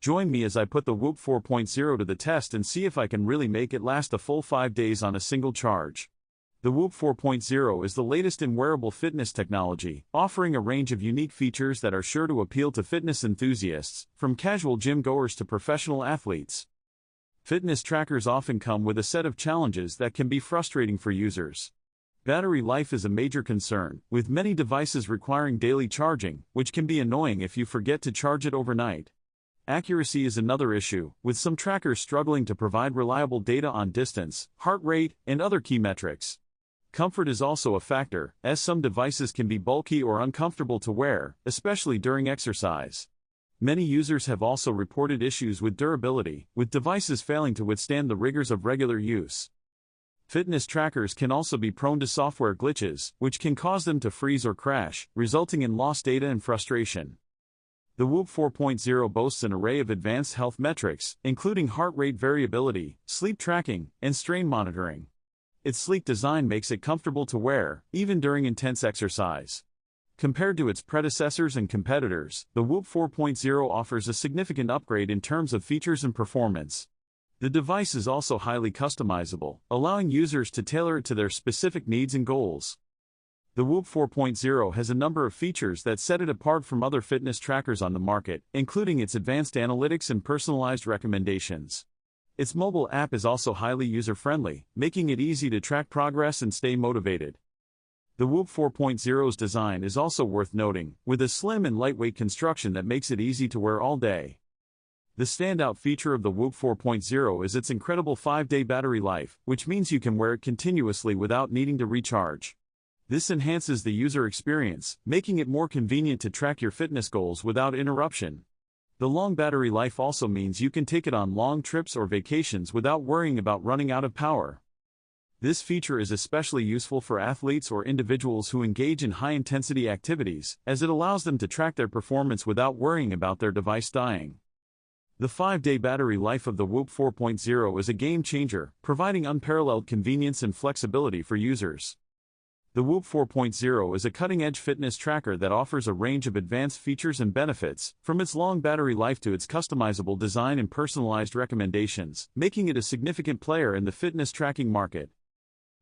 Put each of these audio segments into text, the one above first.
Join me as I put the Whoop 4.0 to the test and see if I can really make it last a full 5 days on a single charge. The Whoop 4.0 is the latest in wearable fitness technology, offering a range of unique features that are sure to appeal to fitness enthusiasts, from casual gym goers to professional athletes. Fitness trackers often come with a set of challenges that can be frustrating for users. Battery life is a major concern, with many devices requiring daily charging, which can be annoying if you forget to charge it overnight. Accuracy is another issue, with some trackers struggling to provide reliable data on distance, heart rate, and other key metrics. Comfort is also a factor, as some devices can be bulky or uncomfortable to wear, especially during exercise. Many users have also reported issues with durability, with devices failing to withstand the rigors of regular use. Fitness trackers can also be prone to software glitches, which can cause them to freeze or crash, resulting in lost data and frustration. The Whoop 4.0 boasts an array of advanced health metrics, including heart rate variability, sleep tracking, and strain monitoring. Its sleek design makes it comfortable to wear, even during intense exercise. Compared to its predecessors and competitors, the Whoop 4.0 offers a significant upgrade in terms of features and performance. The device is also highly customizable, allowing users to tailor it to their specific needs and goals. The Whoop 4.0 has a number of features that set it apart from other fitness trackers on the market, including its advanced analytics and personalized recommendations. Its mobile app is also highly user-friendly, making it easy to track progress and stay motivated. The Whoop 4.0's design is also worth noting, with a slim and lightweight construction that makes it easy to wear all day. The standout feature of the Whoop 4.0 is its incredible 5-day battery life, which means you can wear it continuously without needing to recharge. This enhances the user experience, making it more convenient to track your fitness goals without interruption. The long battery life also means you can take it on long trips or vacations without worrying about running out of power. This feature is especially useful for athletes or individuals who engage in high-intensity activities, as it allows them to track their performance without worrying about their device dying. The 5-day battery life of the Whoop 4.0 is a game-changer, providing unparalleled convenience and flexibility for users. The Whoop 4.0 is a cutting-edge fitness tracker that offers a range of advanced features and benefits, from its long battery life to its customizable design and personalized recommendations, making it a significant player in the fitness tracking market.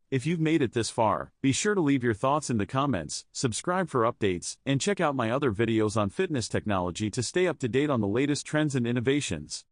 If you've made it this far, be sure to leave your thoughts in the comments, subscribe for updates, and check out my other videos on fitness technology to stay up to date on the latest trends and innovations.